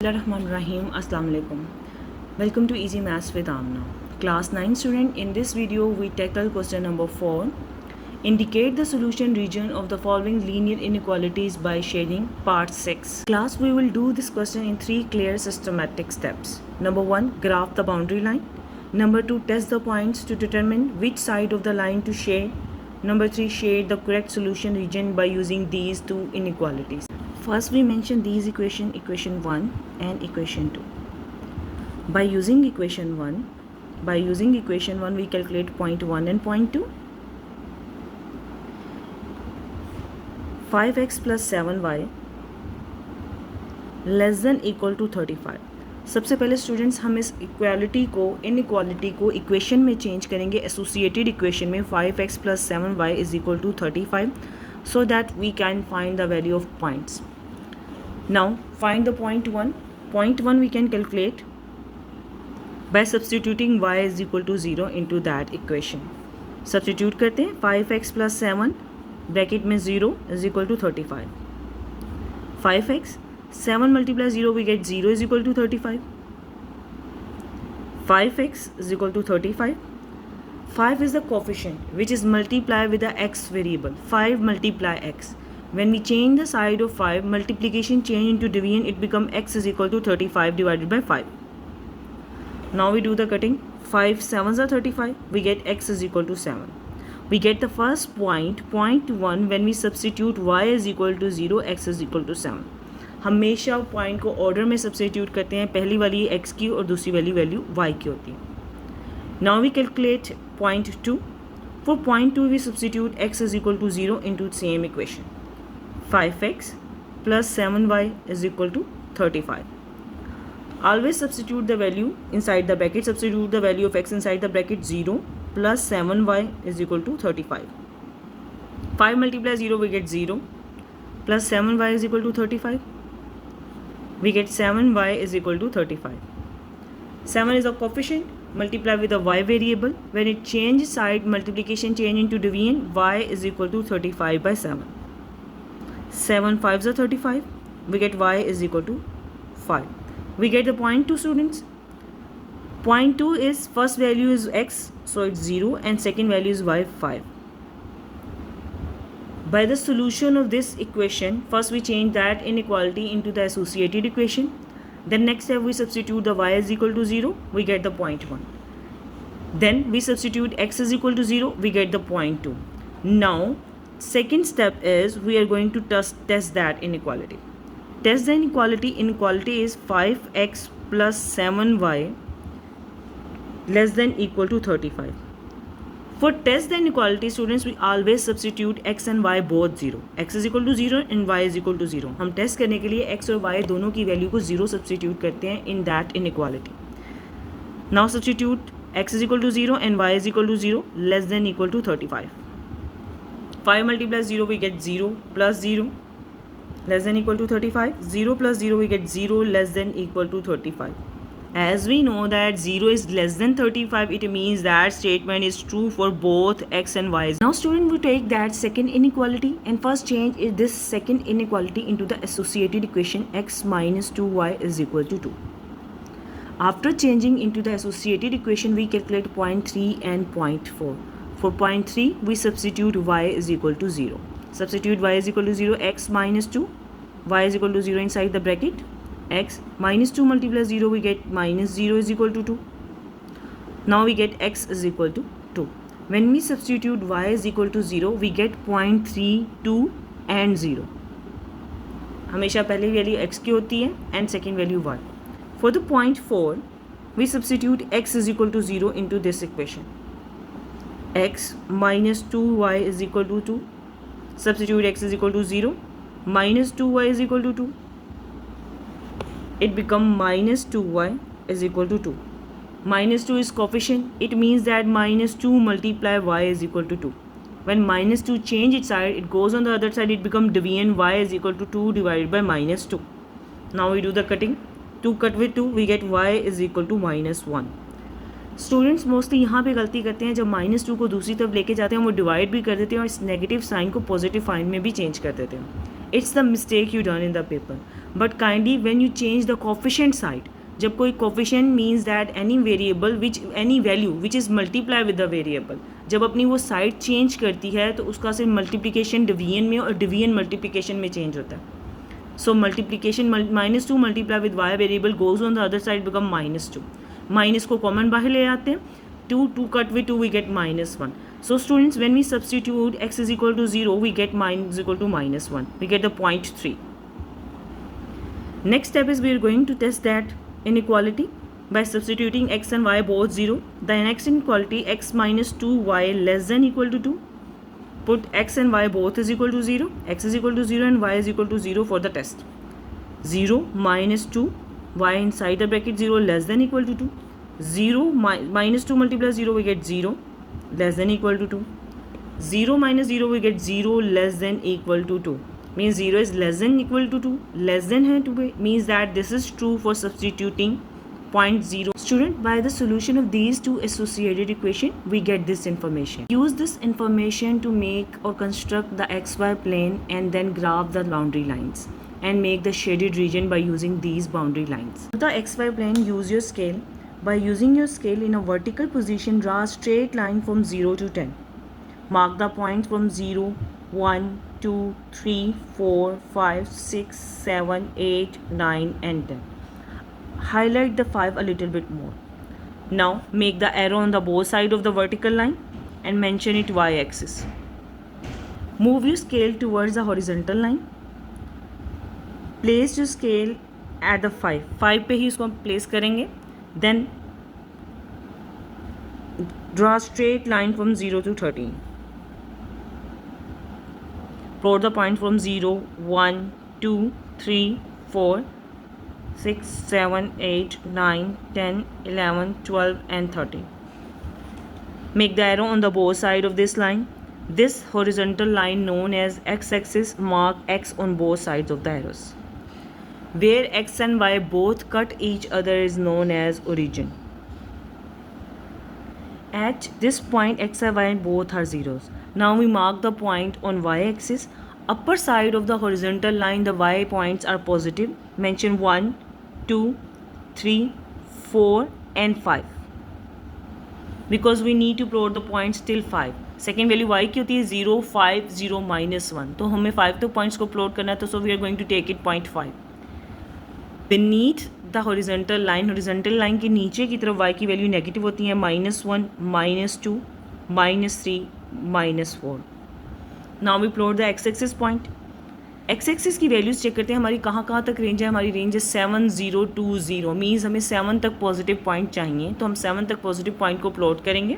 Bismillahirrahmanirrahim. Assalamu alaikum. Welcome to Easy Maths with Amna. Class 9 student, in this video we tackle question number 4. Indicate the solution region of the following linear inequalities by shading part 6. Class, we will do this question in 3 clear systematic steps. Number 1, graph the boundary line. Number 2, test the points to determine which side of the line to shade. Number 3, shade the correct solution region by using these two inequalities. First we mention these equation 1 and equation 2. By using equation 1 we calculate point 1 and point 2. 5x plus 7y less than equal to 35. सबसे पहले students हम इस inequality को equation में change करेंगे, associated equation में 5x plus 7y is equal to 35 so that we can find the value of points. Now find the point 1. Point 1 we can calculate by substituting y is equal to 0 into that equation. Substitute करते हैं 5x plus 7 bracket में 0 is equal to 35. 5x 7 multiply 0 we get 0 is equal to 35. 5x is equal to 35. 5 is the coefficient which is multiplied with the x variable. 5 multiply x. When we change the side of 5, multiplication change into division, it become x is equal to 35 divided by 5. Now we do the cutting. 5 7s are 35. We get x is equal to 7. We get the first point 1, when we substitute y is equal to 0, x is equal to 7. हमेशा point को order में substitute करते हैं, पहली वाली x की और दूसरी वाली वैल्यू y की होती है. Now we calculate point 2. For point 2 we substitute x is equal to 0 into same equation. 5x plus 7y is equal to 35. Always substitute the value inside the bracket. Substitute the value of x inside the bracket. 0 plus 7y is equal to 35. 5 multiply 0 we get 0 plus 7y is equal to 35. We get 7y is equal to 35. 7 is a coefficient. Multiply with the y variable. When it changes side, multiplication change into division, y is equal to 35 by 7. 7 5s are 35. We get y is equal to 5. We get the point 2 students. Point 2 is first value is x, so it's 0, and second value is y 5. By the solution of this equation, first we change that inequality into the associated equation. Then next step we substitute the y is equal to 0, we get the point 1. Then we substitute x is equal to 0, we get the point 2. Now second step is we are going to test that inequality. Test the inequality. Inequality is 5x plus 7y less than equal to 35. For test the inequality students, we always substitute x and y both 0. x is equal to 0 and y is equal to 0. हम test करने के लिए x और y दोनों की value को 0 substitute करते हैं in that inequality. Now substitute x is equal to 0 and y is equal to 0 less than equal to 35. 5 multiply 0 we get 0 plus 0 less than equal to 35. 0 plus 0 we get 0 less than equal to 35. As we know that 0 is less than 35, it means that statement is true for both x and y. Now student, we take that second inequality and first change this second inequality into the associated equation x minus 2y is equal to 2. After changing into the associated equation, we calculate point 3 and point 4. For point 3, we substitute y is equal to 0. Substitute y is equal to 0, x minus 2, y is equal to 0 inside the bracket. X minus 2 multiply 0 we get minus 0 is equal to 2. Now we get x is equal to 2. When we substitute y is equal to 0, we get 0.32 and 0. हमेशा पहली value x की होती है and second value y. For the point 4, we substitute x is equal to 0 into this equation. X minus 2y is equal to 2. Substitute x is equal to 0. Minus 2y is equal to 2. It become minus 2y is equal to 2. Minus 2 is coefficient. It means that minus 2 multiply y is equal to 2. When minus 2 change its side, it goes on the other side, it become division y is equal to 2 divided by minus 2. Now we do the cutting. 2 cut with 2, we get y is equal to minus 1. Students mostly यहाँ पे गलती करते हैं, जब minus 2 को दूसरी तरफ लेके जाते हैं वो डिवाइड भी कर देते हैं और इस नेगेटिव साइन को पॉजिटिव साइन में भी चेंज कर देते हैं. It's the mistake you done in the paper. But kindly when you change the coefficient side, जब कोई coefficient means that any value which is multiply with the variable, जब अपनी वो साइड चेंज करती है तो उसका सिर्फ मल्टीप्लिकेशन डिवीजन में और डिवीजन मल्टीप्लिकेशन में चेंज होता है. So multiplication -2 multiply with y variable goes on the other side become -2. Minus को कॉमन बाहर ले आते हैं. 2 cut with 2 we get -1. So students, when we substitute x is equal to 0, we get is equal to -1. We get the 0.3. Next step is we are going to test that inequality by substituting x and y both 0. The next inequality, x minus 2y less than equal to 2. Put x and y both is equal to 0. X is equal to 0 and y is equal to 0 for the test. 0 minus 2, y inside the bracket 0 less than equal to 2. 0 minus 2 multiplies 0 we get 0 less than equal to 2. 0 minus 0 we get 0 less than equal to 2. Means 0 is less than equal to 2. Less than है 2 means that this is true for substituting 0.0. Student, by the solution of these two associated equation we get this information. Use this information to make or construct the xy plane and then graph the boundary lines and make the shaded region by using these boundary lines. For the xy plane, use your scale. By using your scale in a vertical position, draw a straight line from 0 to 10. Mark the points from 0, 1, 2, 3, 4, 5, 6, 7, 8, 9 and 10. Highlight the 5 a little bit more. Now make the arrow on the both sides of the vertical line and mention it y-axis. Move your scale towards the horizontal line. Place your scale at the 5 पे ही उसको place करेंगे. Then draw a straight line from 0 to 13. Plot the point from 0, 1, 2, 3, 4, 6, 7, 8, 9, 10, 11, 12 and 13. Make the arrow on the both sides of this line. This horizontal line known as x-axis mark x on both sides of the arrows. Where x and y both cut each other is known as origin. At this point x and y both are zeros. Now we mark the point on y-axis. Upper side of the horizontal line the y points are positive. Mention 1, 2, 3, 4 and 5. Because we need to plot the points till 5. Second value y की होती है 0, 5, 0, -1. तो हमें 5 तक points को plot करना है तो so we are going to take it 0.5. Beneath the horizontal line के नीचे की तरफ y की वैल्यू नेगेटिव होती है -1, -2, -3, -4. Now we plot the x-axis point. x-axis की वैल्यूज चेक करते हैं हमारी कहाँ तक रेंज है. हमारी रेंज है 7, 0, 2, 0. मीन्स हमें 7 तक पॉजिटिव पॉइंट चाहिए तो हम 7 तक पॉजिटिव पॉइंट को प्लॉट करेंगे.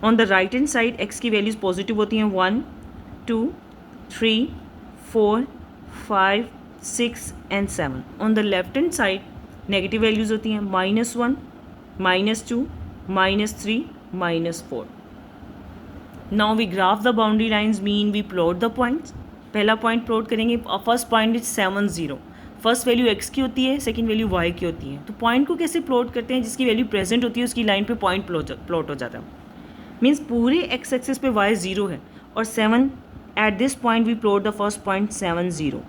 On the right hand side x की वैल्यूज पॉजिटिव होती हैं 1, 2, 3, 4, 5, 6 and 7. On the left hand side negative values होती हैं -1, -2, -3, -4. Now we graph the boundary lines mean we plot the points. पहला पॉइंट प्लॉट करेंगे. First point is 7, 0. First value x की होती है, सेकंड वैल्यू y की होती है. तो पॉइंट को कैसे प्लॉट करते हैं, जिसकी वैल्यू प्रेजेंट होती है उसकी लाइन पे पॉइंट प्लॉट हो जाता है. मीन्स पूरे x एक्सिस पे y 0 है और 7 at this point we plot the first point 7, 0.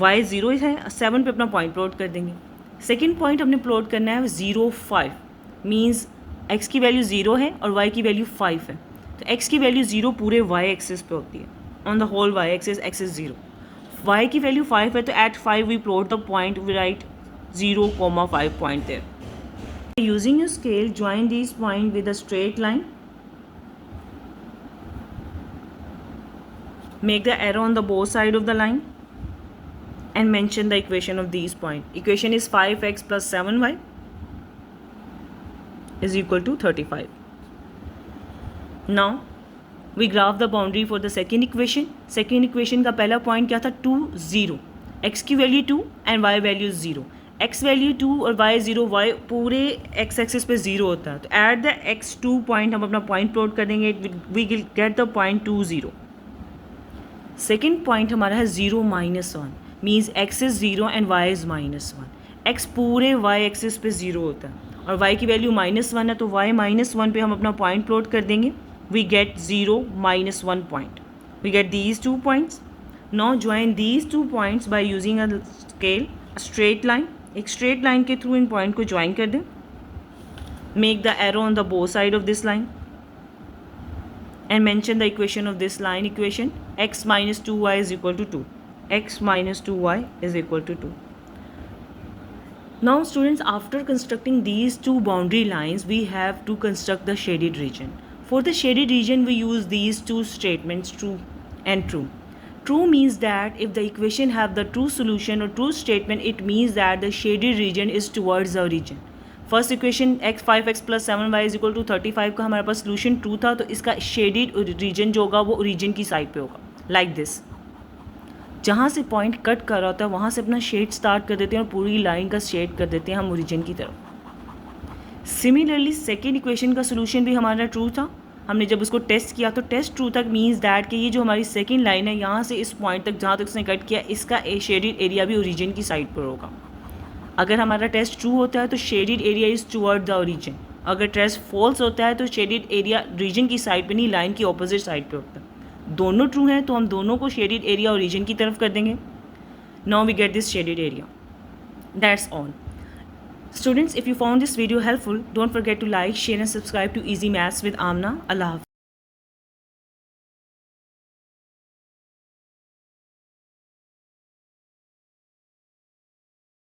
y 0 है, 7 पे अपना पॉइंट प्लॉट कर देंगे. सेकेंड पॉइंट हमने प्लॉट करना है 0, 5. मीन्स x की वैल्यू 0 है और y की वैल्यू 5 है. तो x की वैल्यू 0 पूरे y एक्सिस पे होती है. On the whole y axis x is 0. y की वैल्यू 5 है तो at 5 we plot the point, we write 0,5 point there. Using your scale join this point with a straight line. Make the arrow on the both side of the line and mention the equation of these points. Equation is 5x plus 7y is equal to 35. Now we graph the boundary for the second equation. Second equation का पहला point क्या था 2, 0. x की value 2 and y value 0. x value 2 और y 0. y पूरे x axis पे 0 होता है. तो एट द x2 पॉइंट हम अपना पॉइंट प्लॉट कर देंगे. We will get the point 2, 0. Second point हमारा है 0, -1. Means x is 0 and y is -1. x पूरे y एक्सिस पे 0 होता है और y की वैल्यू -1 है तो y -1 पे हम अपना पॉइंट प्लॉट कर देंगे. We get 0, -1 point. We get these 2 points. Now join these 2 points by using a scale, straight line. एक स्ट्रेट लाइन के थ्रू इन पॉइंट को ज्वाइन कर दें. Make the arrow on the both side of this line and mention the equation of this line equation. X minus 2y is equal to 2. X minus 2y is equal to 2. Now students, after constructing these two boundary lines, we have to construct the shaded region. For the shaded region, we use these two statements, true and true. True means that if the equation have the true solution or true statement, it means that the shaded region is towards the origin. First equation x 5x + 7y = 35 का हमारे पास solution true था, तो इसका shaded region जो होगा वो origin की side पे होगा, लाइक दिस. जहाँ से पॉइंट कट कर रहा होता है वहाँ से अपना शेड स्टार्ट कर देते हैं और पूरी लाइन का शेड कर देते हैं हम ओरिजिन की तरफ. सिमिलरली सेकेंड इक्वेशन का सोल्यूशन भी हमारा ट्रू था. हमने जब उसको टेस्ट किया तो टेस्ट ट्रू तक मीन्स दैट कि ये जो हमारी सेकेंड लाइन है यहाँ से इस पॉइंट तक जहाँ तक उसने कट किया, इसका शेडेड एरिया भी ओरिजिन की साइड पर होगा. अगर हमारा टेस्ट ट्रू होता है तो shaded area is toward the origin. अगर टेस्ट फॉल्स होता है तो शेडेड एरिया रीजन की साइड पे नहीं, लाइन की ऑपोजिट साइड पे होता है. दोनों ट्रू हैं तो हम दोनों को शेडेड एरिया ओरिजिन की तरफ कर देंगे. Now we get this shaded area. That's all. Students, if you found this video helpful, don't forget to like, share and subscribe to easy maths with Amna. अल्लाह हाफ़िज़.